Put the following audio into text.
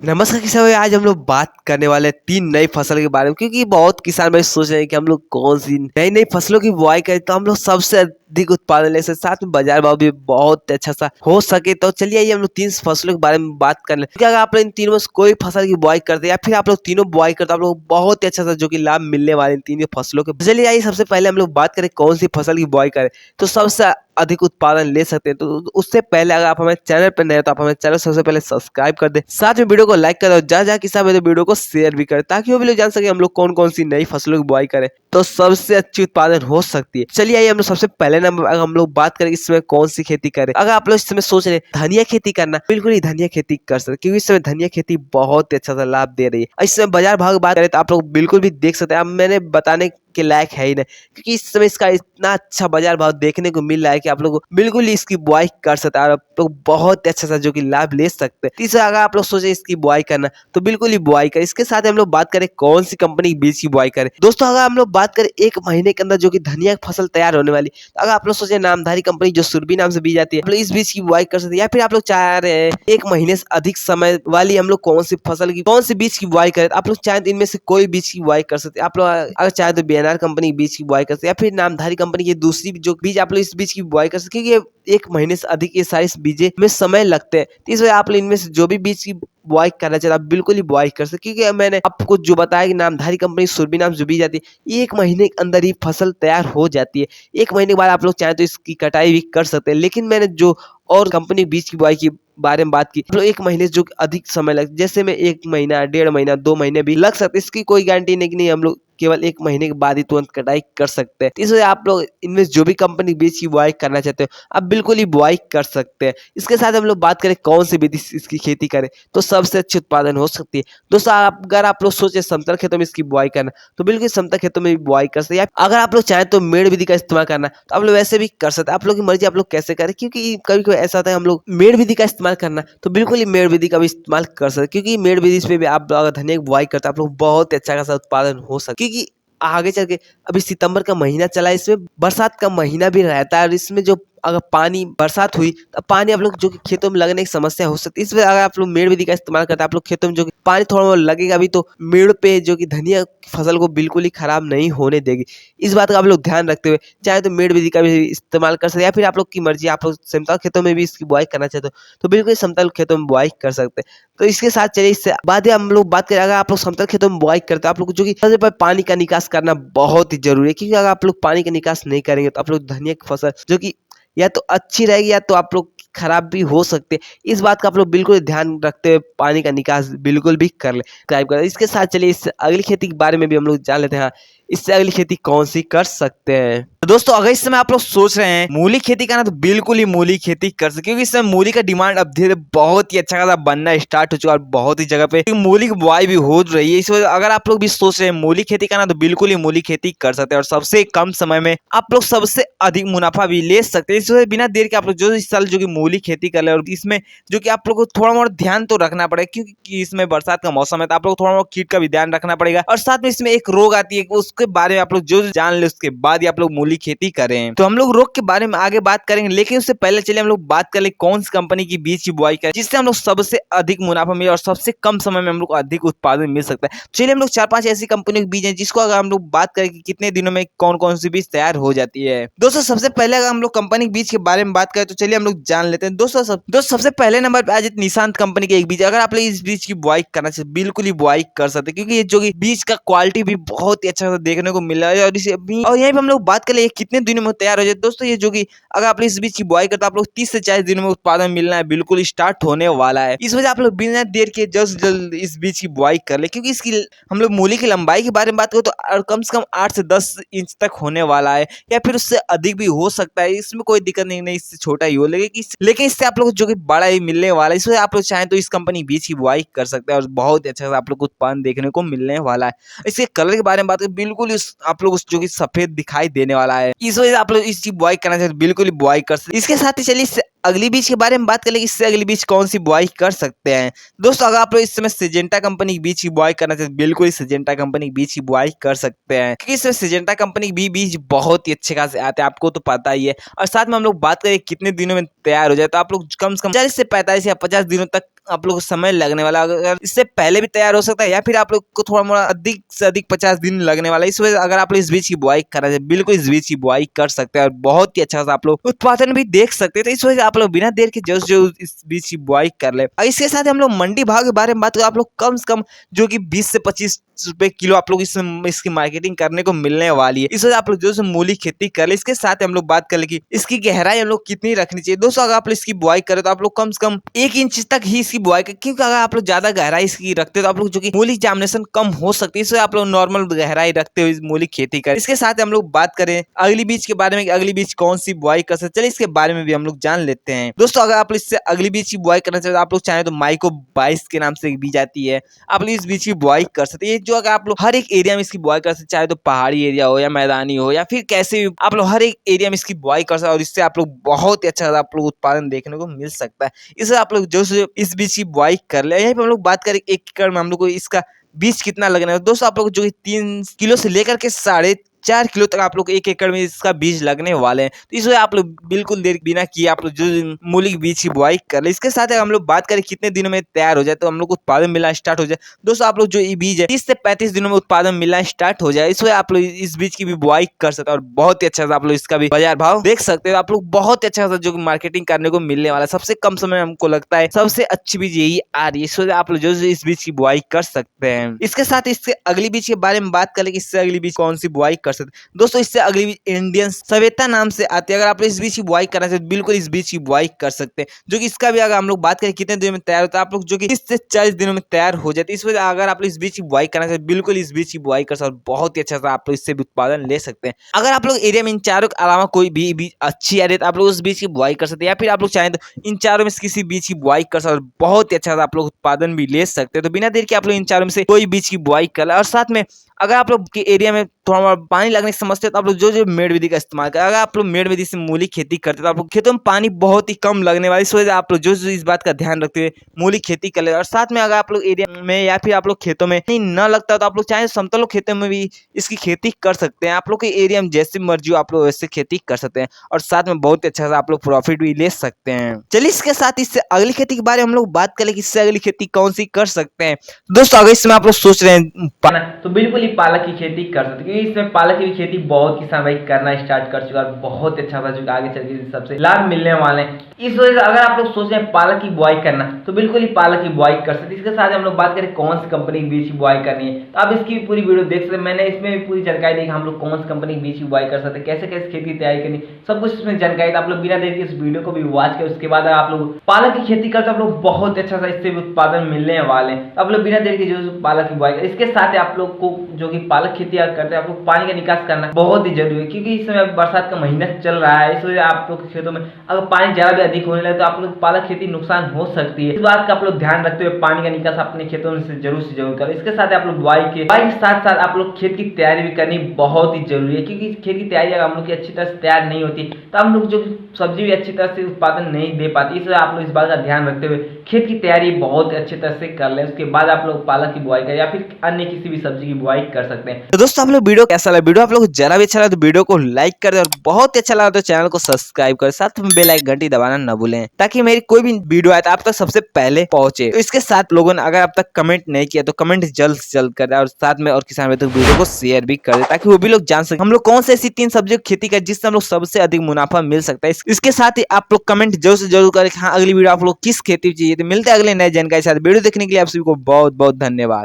नमस्कार किसान भाई, आज हम लोग बात करने वाले हैं 3 नई फसल के बारे में। क्योंकि बहुत किसान भाई सोच रहे हैं कि हम लोग कौन सी नई नई फसलों की बुआई करें तो हम लोग सबसे अधिक उत्पादन ले सके, साथ में बाजार भाव भी बहुत अच्छा सा हो सके। तो चलिए आइए हम लोग 3 फसलों के बारे में बात कर लें। क्योंकि अगर आप लोग इन तीनों में से कोई फसल की बुआई करते हैं या फिर आप लोग तीनों बुआई करते हैं, आप लोग बहुत ही अच्छा सा जो कि लाभ मिलने वाले इन तीनों फसलों के। चलिए आइए सबसे पहले हम लोग बात करें कौन सी फसल की बुआई करें तो सबसे अधिक उत्पादन ले सकते हैं। तो उससे पहले अगर आप हमारे चैनल पर नए हो तो आप हमारे चैनल सबसे पहले सब्सक्राइब कर दें, साथ में वीडियो को लाइक कर दो, जहाँ जहाँ किसान मेरे वीडियो को शेयर भी करें ताकि वो भी लोग जान सके हम लोग कौन कौन सी नई फसलों की बुआई करें तो सबसे अच्छी उत्पादन हो सकती है। चलिए आइए हम लोग सबसे पहले नंबर अगर हम लोग बात करें इस समय कौन सी खेती करें। अगर आप लोग इस समय सोच रहे हैं धनिया खेती करना, बिल्कुल ही धनिया खेती कर सकते हैं क्योंकि इस समय धनिया खेती बहुत ही अच्छा सा लाभ दे रही है। इस समय बाजार भाव की बात करें तो आप लोग बिल्कुल भी देख सकते हैं, अब मैंने बताने के लायक है ही नहीं क्योंकि इस समय इसका इतना अच्छा बाजार भाव देखने को मिल रहा है कि आप लोग बिल्कुल ही इसकी बुआई कर सकते हैं और आप लोग बहुत अच्छा सा जो कि लाभ ले सकते हैं। तीसरा, अगर आप लोग सोचे इसकी बुआई करना तो बिल्कुल ही बुआई करें। इसके साथ हम लोग बात करें कौन सी कंपनी के बीज की बुआई करें। दोस्तों अगर हम लोग बात करें 1 महीने के अंदर जो कि धनिया की फसल तैयार होने वाली, तो अगर आप लोग सोचे नामधारी कंपनी जो सुरभि नाम से बीज आती है, आप लोग इस बीज की बुआई कर सकते हैं। या फिर आप लोग चाह रहे हैं 1 महीने से अधिक समय वाली हम लोग कौन सी फसल की कौन सी बीज की बुआई करें, आप लोग चाहे तो इनमें से कोई बीज की बुआई कर सकते हैं। आप लोग अगर चाहे तो बीएनआर कंपनी बीज की बुआई कर सकते हैं या फिर नामधारी कंपनी की दूसरी जो बीज आप लोग इस बीज की बुआई कर सकते हैं क्योंकि 1 महीने से अधिक ये सारे बीजे में समय लगते हैं। तो इस वजह आप लोग इनमें से जो भी बीज की बुआई करना चाहते आप बिल्कुल ही बुआई कर सकते, क्योंकि मैंने आपको जो बताया कि नामधारी कंपनी सुरभि नाम जो बीज आती है 1 महीने के अंदर ही फसल तैयार हो जाती है। 1 महीने के बाद आप लोग चाहे तो इसकी कटाई भी कर सकते हैं। लेकिन मैंने जो और कंपनी बीज की बुआई की बारे में बात की, आप लोग 1 महीने से जो अधिक समय लग, जैसे में 1 महीना 1.5 महीना 2 महीने भी लग सकते, इसकी कोई गारंटी नहीं कि नहीं हम लोग केवल 1 महीने के बाद ही तुरंत कटाई कर सकते हैं। तो इस वजह आप लोग इनमें जो भी कंपनी बीज की बुआई करना चाहते हो आप बिल्कुल ही बुआई कर सकते हैं। इसके साथ हम लोग बात करें कौन सी विधि से इसकी खेती करें तो सबसे अच्छी उत्पादन हो सकती है। दोस्तों अगर आप लोग सोचे समतल खेतों में इसकी बुआई करना तो बिल्कुल समतल खेतों में भी बुआई कर सकते हैं। या अगर आप लोग चाहें तो मेड़ विधि का इस्तेमाल करना तो आप लोग वैसे भी कर सकते हैं। आप लोग की मर्जी आप लोग कैसे करें, क्योंकि कभी कभी ऐसा होता है हम लोग मेड़ विधि का इस्तेमाल करना तो बिल्कुल ही मेड़ विधि का भी इस्तेमाल कर सकते हैं, क्योंकि मेड़ विधि पे भी आप अगर धनिया की बुआई करते हैं आप लोग बहुत अच्छा खासा उत्पादन हो सकता है। क्योंकि आगे चल के अभी सितंबर का महीना चला है, इसमें बरसात का महीना भी रहता है और इसमें जो अगर पानी बरसात हुई तो पानी आप लोग जो कि खेतों में लगने की समस्या हो सकती है। इसमें अगर आप लोग मेड़ विधि का इस्तेमाल करते हैं आप लोग खेतों में जो कि पानी थोड़ा बहुत लगेगा भी तो मेड़ पे जो कि धनिया की फसल को बिल्कुल ही खराब नहीं होने देगी। इस बात का आप लोग ध्यान रखते हुए चाहे तो मेड़ विधि का भी इस्तेमाल कर सकते हैं या फिर आप लोग की मर्जी आप लोग समतल खेतों में भी इसकी बुआई करना चाहते हो तो बिल्कुल समतल खेतों में बुआई कर सकते हैं। तो इसके साथ चलिए इससे बाद हम लोग बात करें, अगर आप लोग समतल खेतों में बुआई करते हैं आप लोग जो कि सबसे पहले पानी का निकास करना बहुत ही जरूरी है, क्योंकि अगर आप लोग पानी का निकास नहीं करेंगे तो आप लोग धनिया की फसल जो कि या तो अच्छी रहेगी या तो आप लोग खराब भी हो सकते हैं। इस बात का आप लोग बिल्कुल ध्यान रखते हुए पानी का निकास बिल्कुल भी कर ले सब्सक्राइब करें। इसके साथ चलिए इससे अगली खेती के बारे में भी हम लोग जान लेते हैं। हाँ, इससे अगली खेती कौन सी कर सकते हैं। तो दोस्तों अगर इस समय आप लोग सोच रहे हैं मूली खेती करना तो बिल्कुल ही मूली खेती कर सकते, क्योंकि इस समय मूली का डिमांड अब धीरे बहुत ही अच्छा खासा बनना स्टार्ट हो चुका है और बहुत ही जगह पे मूली की बुआई भी हो रही है। इस वजह अगर आप लोग भी सोच रहे हैं मूली खेती करना तो बिल्कुल ही मूली खेती कर सकते हैं और सबसे कम समय में आप लोग सबसे अधिक मुनाफा भी ले सकते हैं। इस वजह बिना देर के आप लोग जो इस साल जो कि मूली खेती कर ले और इसमें जो कि आप लोग को थोड़ा मोड़ा ध्यान तो रखना पड़ेगा, क्योंकि इसमें बरसात का मौसम है तो आप लोग थोड़ा मोड़ा कीट का भी ध्यान रखना पड़ेगा और साथ में इसमें एक रोग आती है उसके बारे में आप लोग जो जान ले उसके बाद ही आप लोग मूली खेती करें। तो हम लोग रोग के बारे में आगे बात करेंगे, लेकिन उससे पहले चलिए हम लोग बात कर ले कौन सी कंपनी की बीज की बुआई करें जिससे हम लोग सबसे अधिक मुनाफा मिले और सबसे कम समय में हम लोग को अधिक उत्पादन मिल सकता है। चलिए हम लोग 4-5 ऐसी कंपनियों के बीज हैं जिसको अगर हम लोग बात करें कि कितने दिनों में कौन कौन सी बीज तैयार हो जाती है। दोस्तों सबसे पहले अगर हम लोग कंपनी के बीज के बारे में बात करें तो चलिए हम लोग जान लेते हैं। दोस्तों सबसे पहले नंबर पे आज निशांत कंपनी के एक बीज, अगर आप लोग इस बीज की बुआई करना चाहिए बिल्कुल ही बुआई कर सकते हैं, क्योंकि ये जो कि बीज का क्वालिटी भी बहुत ही अच्छा देखने को मिल रहा है और इसे और यहीं पे हम लोग बात करें कितने दिनों में तैयार हो जाए। दोस्तों ये जो कि अगर आप इस बीज की बुआई करते हैं आप लोग 30 से 40 दिनों में उत्पादन मिलना है बिल्कुल स्टार्ट होने वाला है। इस वजह आप लोग बिना देर के जल्द से जल्द इस बीज की बुआई कर ले, क्योंकि इसकी हम लोग मूली की लंबाई के बारे में बात करें तो कम से कम 8 से 10 इंच तक होने वाला है या फिर उससे अधिक भी हो सकता है। इसमें कोई दिक्कत नहीं इससे छोटा ही हो लेकिन इससे आप लोग जो कि बड़ा ही मिलने वाला है। इस वजह आप लोग चाहें तो इस कंपनी बीज की बुआई कर सकते हैं और बहुत अच्छा आप लोग को उत्पादन देखने को मिलने वाला है। इसके कलर के बारे में बात करें बिल्कुल आप लोग जो कि सफेद दिखाई देने वाला है। इस वजह से आप लोग इसकी बुआई करना चाहते बिल्कुल ही बुआई कर सकते। इसके साथ ही चलिए अगली बीज के बारे में बात करें, इससे अगली बीज कौन सी बुआई कर सकते हैं। दोस्तों अगर आप लोग इस समय सिजेंटा कंपनी की बीज की बुआई करना चाहते हैं, बिल्कुल सिजेंटा कंपनी की बीज की बुआई कर सकते हैं, क्योंकि इसमें सिजेंटा कंपनी की बीज बहुत ही अच्छे खासे आते हैं, आपको तो पता ही है। और साथ में हम लोग बात करें कितने दिनों में तैयार हो जाए, तो आप लोग कम से कम 40 से 45 या 50 दिनों तक आप लोग को समय लगने वाला। अगर इससे पहले भी तैयार हो सकता है, या फिर आप लोग को थोड़ा मोड़ा अधिक से अधिक 50 दिन लगने वाला है। इस वजह से अगर आप लोग इस बीज की बुआई करना चाहिए, बिल्कुल इस बीज की बुआई कर सकते हैं और बहुत ही अच्छा सा आप लोग उत्पादन भी देख सकते हैं। तो इस वजह से आप लोग बिना देर के जो इस बीज की बुआई कर ले। और इसके साथ हम लोग मंडी भाव के बारे में बात करें, आप लोग कम से कम जो कि 20 से 25 रुपए किलो आप लोग इसकी मार्केटिंग करने को मिलने वाली है। इस वजह से आप लोग जो मूली खेती कर ले। इसके साथ हम लोग बात कर ले कि इसकी गहराई हम लोग कितनी रखनी चाहिए। दोस्तों अगर आप लोग इसकी बुआई करें तो आप लोग कम से कम 1 इंच तक ही इसकी बुआई करें, क्योंकि अगर आप लोग ज्यादा गहराई इसकी रखते हैं तो आप लोग जो कि मूली जर्मिनेशन कम हो सकती है। इसलिए आप लोग नॉर्मल गहराई रखते हुए मूली खेती करें। इसके साथ हम लोग बात करें अगली बीज के बारे में, अगली बीज कौन सी बुआई कर सकते, चलिए इसके बारे में भी हम लोग जान लेते हैं। दोस्तों अगर आप इससे अगली बीज की बुआई करना चाहते हैं, आप लोग चाहें तो माइको 22 के नाम से एक बीज आती है, आप लोग इस बीज की बुआई कर सकते हैं। जो अगर आप लोग हर एक एरिया में इसकी बुआई कर सकते, चाहे तो पहाड़ी एरिया हो या मैदानी हो या फिर कैसे भी, आप लोग हर एक एरिया में इसकी बुआई कर सकते हैं और इससे आप लोग बहुत ही अच्छा आप लोग उत्पादन देखने को मिल सकता है। इससे आप लोग जो इस बीज की बुआई कर ले। यहीं पे हम लोग बात करें 1 एकड़ में हम लोग को इसका बीज कितना लगना है। दोस्तों आप लोग जो 3 किलो से लेकर के 4.5 किलो तक आप लोग 1 एकड़ में इसका बीज लगने वाले हैं। तो इस वजह आप लोग बिल्कुल देर बिना किए आप लोग जो मूली के बीज की बुआई कर ले। इसके साथ हम लोग बात करें कितने दिनों में तैयार हो जाए तो हम लोग उत्पादन मिलना स्टार्ट हो जाए। दोस्तों आप लोग जो ये बीज है 30 से 35 दिनों में उत्पादन मिलना स्टार्ट हो जाए। इस वजह आप लोग इस बीज की भी बुआई कर सकते हैं और बहुत ही अच्छा सा आप लोग इसका भी बाजार भाव देख सकते हैं। आप लोग बहुत ही अच्छा सा जो मार्केटिंग करने को मिलने वाला है। सबसे कम समय हमको लगता है सबसे अच्छी बीज यही आ रही है। इस वजह आप लोग जो इस बीज की बुआई कर सकते हैं। इसके साथ इससे अगली बीज के बारे में बात करें, इससे अगली बीज कौन सी बुआई कर सकते हैं। दोस्तों इससे अगली बीज इंडियन सवेता नाम से आती है। अगर आप इस बीज की बुआई करना चाहते बिल्कुल इस बीज की बुआई कर सकते हैं, जो कि इसका भी अगर हम लोग बात करें कितने दिनों में तैयार होता है, आप लोग जो कि 30 से 40 दिनों में तैयार हो जाते हैं। इस वजह अगर आप इस बीज की बुआई करना चाहते बिल्कुल इस बीज की बुआई कर सकते हैं, बहुत ही अच्छा सा आप लोग इससे भी उत्पादन ले सकते हैं। अगर आप लोग एरिया में इन चारों के अलावा कोई भी बीज अच्छी आ रही है तो आप लोग उस बीज की बुआई कर सकते हैं, या फिर आप लोग चाहें तो इन चारों में से किसी बीज की बुआई कर सकते हैं, बहुत ही अच्छा सा आप लोग उत्पादन भी ले सकते हैं। तो बिना देर के आप लोग इन चारों में से कोई बीज की बुआई कर ले। और साथ में अगर आप लोग के एरिया में थोड़ा पानी लगने की समस्या है तो आप लोग जो मेड़ विधि का इस्तेमाल करें। अगर आप लोग मेड़ विधि से मूली खेती करते हैं तो आप लोग खेतों में पानी बहुत ही कम लगने वाला है। इस वजह से आप लोग जो इस बात का ध्यान रखते हुए मूली खेती कर ले। और साथ में अगर आप लोग एरिया में या फिर आप लोग खेतों में न लगता तो आप लोग चाहे समतल खेतों में भी इसकी खेती कर सकते हैं। आप लोग के एरिया में जैसे मर्जी हो आप लोग वैसे खेती कर सकते हैं और साथ में बहुत अच्छा सा आप लोग प्रॉफिट भी ले सकते हैं। चलिए इसके साथ इससे अगली खेती के बारे में हम लोग बात करें कि इससे अगली खेती कौन सी कर सकते हैं। दोस्तों अगर इसमें आप लोग सोच रहे हैं तो बिल्कुल ही पालक की खेती कर सकते हैं, क्योंकि इसमें पालक की खेती बहुत किसान भाई करना स्टार्ट कर चुका है। बहुत अच्छा सा जो आगे चल के सबसे लाभ मिलने वाले हैं। इस वजह से अगर आप लोग सोच रहे हैं पालक की बुआई करना तो बिल्कुल ही पालक की बुआई कर सकते हैं। इसके साथ हम लोग बात करें कौन सी कंपनी के बीज की बुआई करनी है तो आप इसकी पूरी वीडियो देख सकते हैं। मैंने इसमें भी पूरी जानकारी दी कि हम लोग कौन सी कंपनी के बीज की बुआई कर सकते हैं, कैसे कैसे खेती की तैयारी करनी, सब कुछ इसमें जानकारी। आप लोग बिना देर के इस वीडियो को भी वॉच करें। उसके बाद आप लोग पालक की खेती करते आप लोग बहुत अच्छा सा इससे भी उत्पादन मिलने वाले हैं। आप लोग बिना देर के जो पालक की बुआई करें। इसके साथ आप लोग को जो कि पालक खेती करते हैं आप लोग पानी का निकास करना बहुत ही जरूरी है, क्योंकि इस समय बरसात का महीना चल रहा है। इस वजह आप लोग खेतों में अगर पानी ज्यादा भी अधिक होने लगे तो आप लोग पालक खेती नुकसान हो सकती है। इस बात का आप लोग ध्यान रखते हुए पानी का निकास अपने खेतों में से जरूर करें। इसके साथ आप लोग बुआई के साथ साथ आप लोग खेत की तैयारी भी करनी बहुत ही जरूरी है, क्योंकि खेत की तैयारी अगर हम लोग की अच्छी तरह से तैयार नहीं होती तो हम लोग जो सब्जी भी अच्छी तरह से उत्पादन नहीं दे पाती। इसलिए आप लोग इस बात का ध्यान रखते हुए खेत की तैयारी बहुत अच्छी तरह से कर लें। उसके बाद आप लोग पालक की बुआई करें या फिर अन्य किसी भी सब्जी की बुआई कर सकते हैं। तो दोस्तों आप लोग वीडियो कैसा लगा, वीडियो आप लोग जरा भी अच्छा लगा तो वीडियो को लाइक कर दे और बहुत अच्छा लगा तो चैनल को सब्सक्राइब कर, साथ में बेल आइकन घंटी दबाना न भूलें ताकि मेरी कोई भी वीडियो आए तो आप तक सबसे पहले पहुंचे। तो इसके साथ लोगों ने अगर अब तक कमेंट नहीं किया तो कमेंट जल्द से जल्द कर दे और साथ में और किसान भाई वीडियो को शेयर भी कर दे ताकि वो भी लोग जान सके हम लोग कौन से ऐसी 3 सब्जियों की खेती करें जिससे हम लोग सबसे अधिक मुनाफा मिल सकता है। इसके साथ ही आप लोग कमेंट जरूर से जरूर करें हाँ अगली वीडियो आप लोग किस खेती चाहिए। तो मिलते हैं अगले नए जानकारी के साथ। वीडियो देखने के लिए आप सभी को बहुत बहुत धन्यवाद।